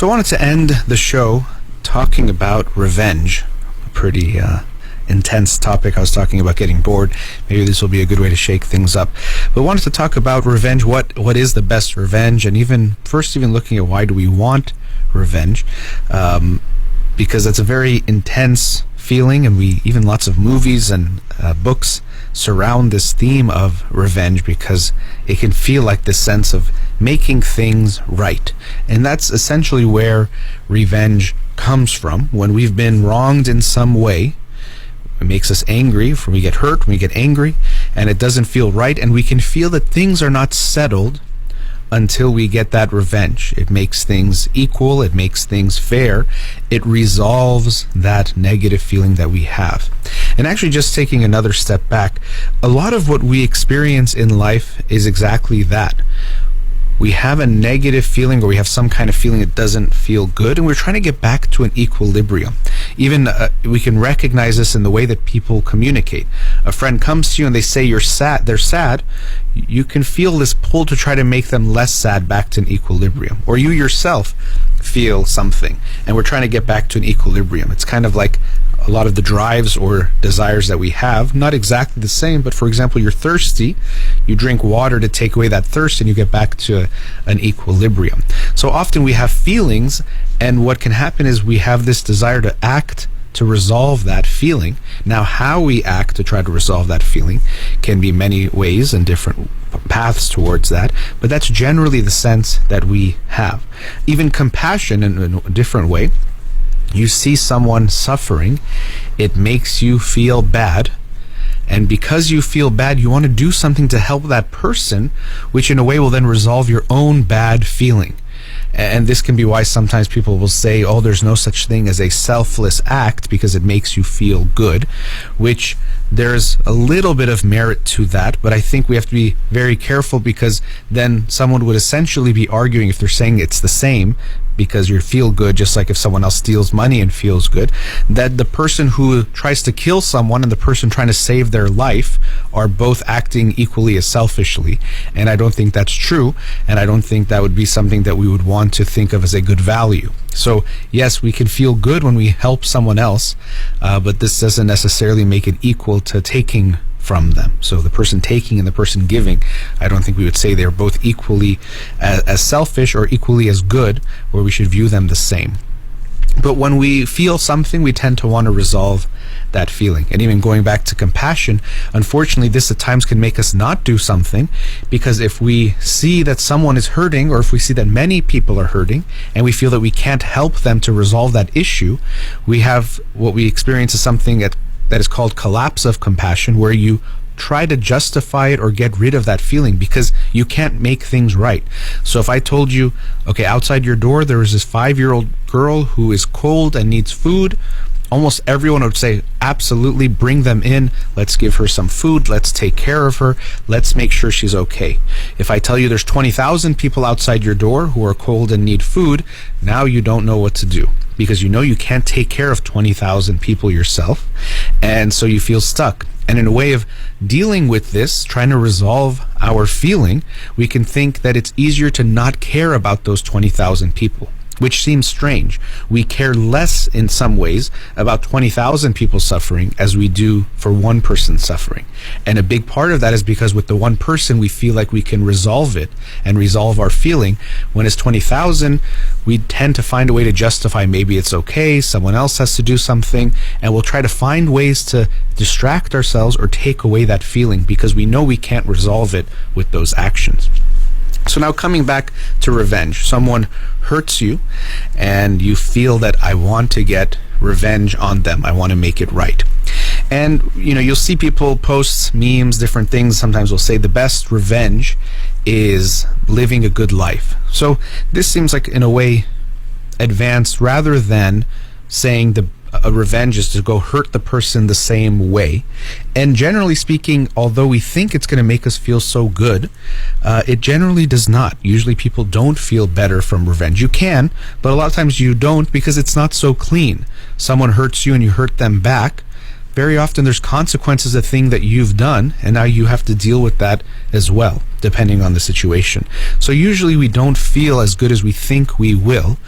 So I wanted to end the show talking about revenge. A pretty intense topic. I was talking about getting bored. Maybe this will be a good way to shake things up. But I wanted to talk about revenge. What is the best revenge? And even looking at why do we want revenge? Because it's a very intense feeling, and even lots of movies and books surround this theme of revenge because it can feel like this sense of making things right. And that's essentially where revenge comes from. When we've been wronged in some way, it makes us angry. When we get hurt, when we get angry, and it doesn't feel right, and we can feel that things are not settled until we get that revenge. It makes things equal, it makes things fair, it resolves that negative feeling that we have. And actually, just taking another step back, a lot of what we experience in life is exactly that. We have a negative feeling, or we have some kind of feeling that doesn't feel good, and we're trying to get back to an equilibrium. Even we can recognize this in the way that people communicate. A friend comes to you and they say they're sad. You can feel this pull to try to make them less sad, back to an equilibrium. Or you yourself feel something, and we're trying to get back to an equilibrium. It's kind of like a lot of the drives or desires that we have, not exactly the same, but for example, you're thirsty, you drink water to take away that thirst, and you get back to an equilibrium. So often we have feelings, and what can happen is we have this desire to act to resolve that feeling. Now, how we act to try to resolve that feeling can be many ways and different paths towards that, but that's generally the sense that we have. Even compassion in a different way. You see someone suffering, it makes you feel bad, and because you feel bad, you want to do something to help that person, which in a way will then resolve your own bad feeling. And this can be why sometimes people will say, oh, there's no such thing as a selfless act because it makes you feel good, which there's a little bit of merit to that, but I think we have to be very careful, because then someone would essentially be arguing, if they're saying it's the same, because you feel good, just like if someone else steals money and feels good, that the person who tries to kill someone and the person trying to save their life are both acting equally as selfishly. And I don't think that's true, and I don't think that would be something that we would want to think of as a good value. So yes, we can feel good when we help someone else, but this doesn't necessarily make it equal to taking from them. So the person taking and the person giving, I don't think we would say they're both equally as selfish or equally as good, or we should view them the same. But when we feel something, we tend to want to resolve that feeling. And even going back to compassion, unfortunately, this at times can make us not do something, because if we see that someone is hurting, or if we see that many people are hurting, and we feel that we can't help them to resolve that issue, we have what we experience as something that is called collapse of compassion, where you try to justify it or get rid of that feeling because you can't make things right. So if I told you, okay, outside your door there is this 5-year-old girl who is cold and needs food, almost everyone would say, absolutely, bring them in, let's give her some food, let's take care of her, let's make sure she's okay. If I tell you there's 20,000 people outside your door who are cold and need food, now you don't know what to do, because you know you can't take care of 20,000 people yourself, and so you feel stuck. And in a way of dealing with this, trying to resolve our feeling, we can think that it's easier to not care about those 20,000 people, which seems strange. We care less in some ways about 20,000 people suffering as we do for one person suffering. And a big part of that is because with the one person, we feel like we can resolve it and resolve our feeling. When it's 20,000, we tend to find a way to justify maybe it's okay, someone else has to do something, and we'll try to find ways to distract ourselves or take away that feeling because we know we can't resolve it with those actions. So now coming back to revenge, someone hurts you and you feel that I want to get revenge on them, I want to make it right. And you'll see people post memes, different things. Sometimes we'll say the best revenge is living a good life. So this seems like, in a way, advanced, rather than saying a revenge is to go hurt the person the same way. And generally speaking, although we think it's going to make us feel so good, it generally does not. Usually people don't feel better from revenge. You can, but a lot of times you don't, because it's not so clean. Someone hurts you and you hurt them back. very often there's consequences of the thing that you've done, and now you have to deal with that as well, depending on the situation. So usually we don't feel as good as we think we will.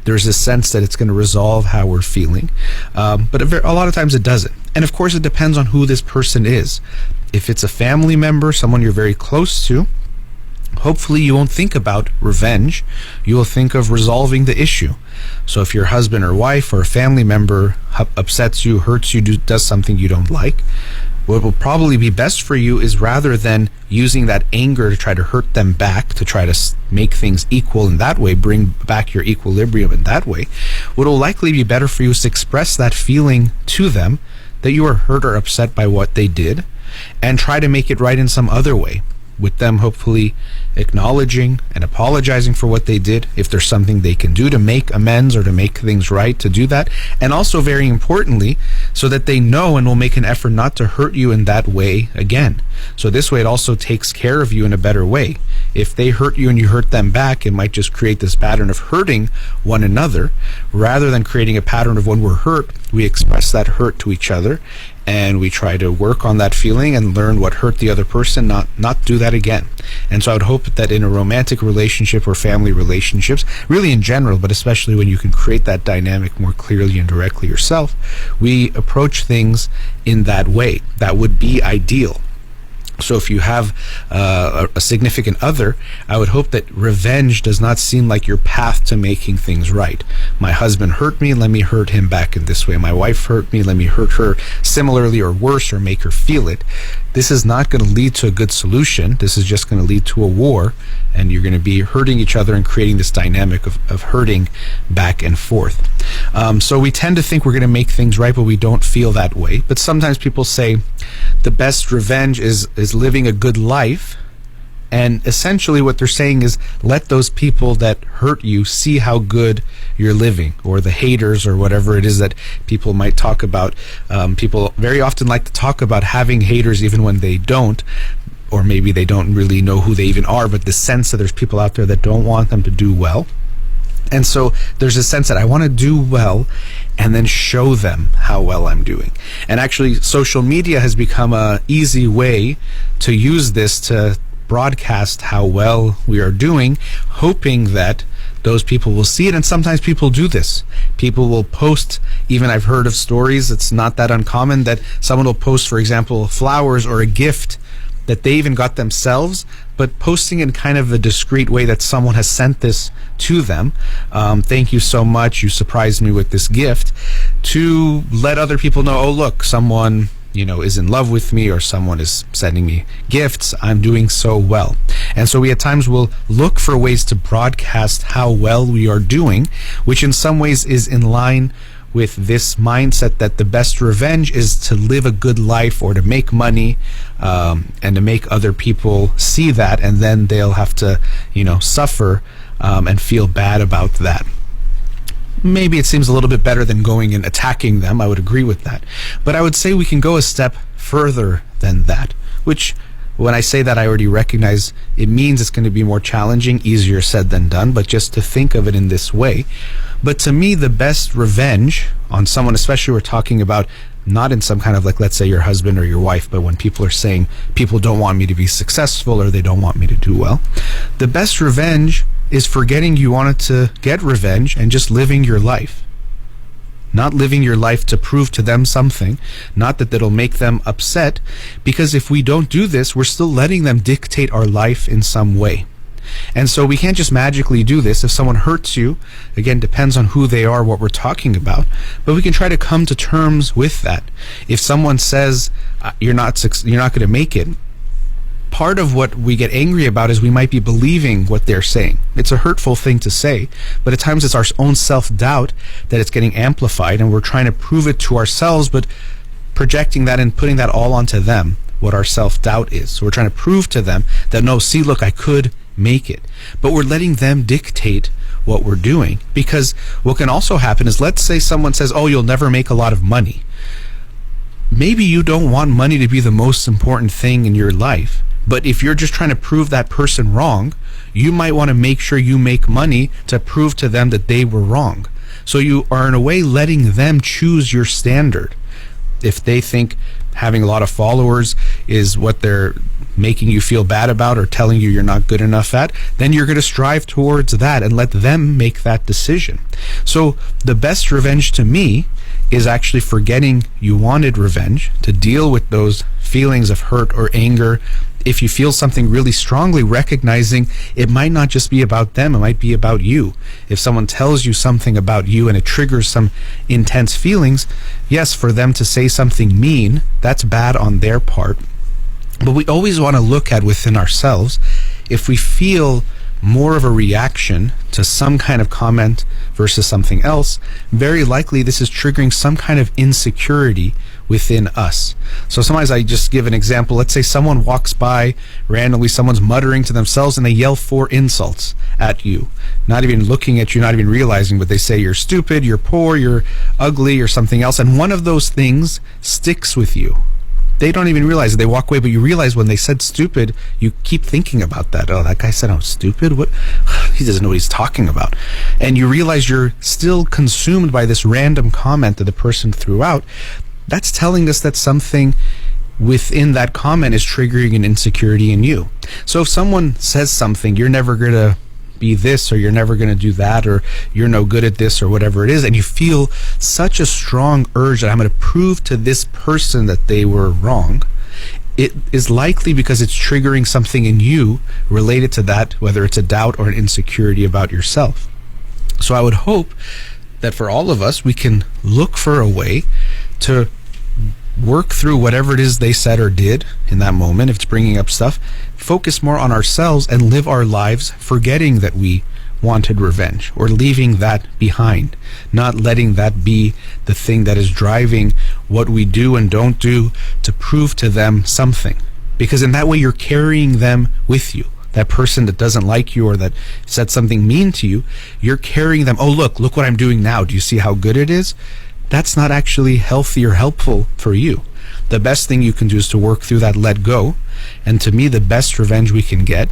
There's a sense that it's going to resolve how we're feeling, but a lot of times it doesn't. And of course it depends on who this person is. If it's a family member, someone you're very close to, hopefully you won't think about revenge. You will think of resolving the issue. So if your husband or wife or a family member upsets you, hurts you, does something you don't like, what will probably be best for you is, rather than using that anger to try to hurt them back, to try to make things equal in that way, bring back your equilibrium in that way, what will likely be better for you is to express that feeling to them, that you are hurt or upset by what they did, and try to make it right in some other way, with them hopefully acknowledging and apologizing for what they did, if there's something they can do to make amends or to make things right, to do that. And also, very importantly, so that they know and will make an effort not to hurt you in that way again. So this way it also takes care of you in a better way. If they hurt you and you hurt them back, it might just create this pattern of hurting one another, rather than creating a pattern of, when we're hurt, we express that hurt to each other, and we try to work on that feeling and learn what hurt the other person, not do that again. And so I would hope that in a romantic relationship or family relationships, really in general, but especially when you can create that dynamic more clearly and directly yourself, we approach things in that way. That would be ideal. So if you have a significant other, I would hope that revenge does not seem like your path to making things right. My husband hurt me, let me hurt him back in this way. My wife hurt me, let me hurt her similarly or worse, or make her feel it. This is not going to lead to a good solution. This is just going to lead to a war, and you're going to be hurting each other and creating this dynamic of hurting back and forth. So we tend to think we're going to make things right, but we don't feel that way. But sometimes people say the best revenge is living a good life. And essentially what they're saying is, let those people that hurt you see how good you're living, or the haters, or whatever it is that people might talk about. People very often like to talk about having haters even when they don't, or maybe they don't really know who they even are, but the sense that there's people out there that don't want them to do well. And so there's a sense that I want to do well and then show them how well I'm doing. And actually, social media has become an easy way to use this to broadcast how well we are doing, hoping that those people will see it. And sometimes people do this. People will post, even I've heard of stories, it's not that uncommon, that someone will post, for example, flowers or a gift that they even got themselves, but posting in kind of a discreet way that someone has sent this to them. Thank you so much, you surprised me with this gift, to let other people know, oh look, someone is in love with me, or someone is sending me gifts, I'm doing so well. And so we at times will look for ways to broadcast how well we are doing, which in some ways is in line with this mindset that the best revenge is to live a good life, or to make money, and to make other people see that, and then they'll have to suffer and feel bad about that. Maybe it seems a little bit better than going and attacking them. I would agree with that. But I would say we can go a step further than that, which, when I say that, I already recognize it means it's going to be more challenging, easier said than done, but just to think of it in this way. But to me, the best revenge on someone, especially we're talking about not in some kind of, like, let's say your husband or your wife, but when people are saying people don't want me to be successful, or they don't want me to do well, the best revenge is forgetting you wanted to get revenge and just living your life. Not living your life to prove to them something, not that that'll make them upset, because if we don't do this, we're still letting them dictate our life in some way. And so we can't just magically do this. If someone hurts you, again, depends on who they are, what we're talking about, but we can try to come to terms with that. If someone says you're not going to make it, part of what we get angry about is we might be believing what they're saying. It's a hurtful thing to say, but at times it's our own self-doubt that it's getting amplified, and we're trying to prove it to ourselves, but projecting that and putting that all onto them, what our self-doubt is. So we're trying to prove to them that, no, see, look, I could make it. But we're letting them dictate what we're doing, because what can also happen is, let's say someone says, oh, you'll never make a lot of money. Maybe you don't want money to be the most important thing in your life. But if you're just trying to prove that person wrong, you might want to make sure you make money to prove to them that they were wrong. So you are, in a way, letting them choose your standard. If they think having a lot of followers is what they're making you feel bad about or telling you you're not good enough at, then you're going to strive towards that and let them make that decision. So the best revenge to me is actually forgetting you wanted revenge, to deal with those feelings of hurt or anger. If you feel something really strongly, recognizing it might not just be about them, it might be about you. If someone tells you something about you and it triggers some intense feelings, yes, for them to say something mean, that's bad on their part. But we always want to look at within ourselves, if we feel more of a reaction to some kind of comment versus something else, very likely this is triggering some kind of insecurity within us. So sometimes I just give an example. Let's say someone walks by randomly, someone's muttering to themselves and they yell 4 insults at you, not even looking at you, not even realizing, but they say you're stupid, you're poor, you're ugly, or something else, and one of those things sticks with you. They don't even realize it. They walk away, but you realize when they said stupid, you keep thinking about that. Oh, that guy said I'm stupid? What? He doesn't know what he's talking about. And you realize you're still consumed by this random comment that the person threw out. That's telling us that something within that comment is triggering an insecurity in you. So if someone says something, you're never going to be this, or you're never going to do that, or you're no good at this, or whatever it is, and you feel such a strong urge that I'm going to prove to this person that they were wrong, it is likely because it's triggering something in you related to that, whether it's a doubt or an insecurity about yourself. So I would hope that for all of us, we can look for a way to work through whatever it is they said or did in that moment. If it's bringing up stuff, focus more on ourselves and live our lives forgetting that we wanted revenge, or leaving that behind, not letting that be the thing that is driving what we do and don't do to prove to them something. Because in that way you're carrying them with you. That person that doesn't like you or that said something mean to you, you're carrying them. Oh, look what I'm doing now. Do you see how good it is? That's not actually healthy or helpful for you. The best thing you can do is to work through that, let go. And to me, the best revenge we can get,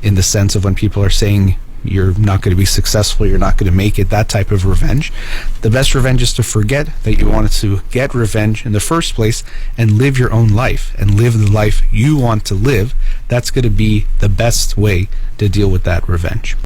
in the sense of when people are saying you're not going to be successful, you're not going to make it, that type of revenge, the best revenge is to forget that you wanted to get revenge in the first place and live your own life and live the life you want to live. That's going to be the best way to deal with that revenge.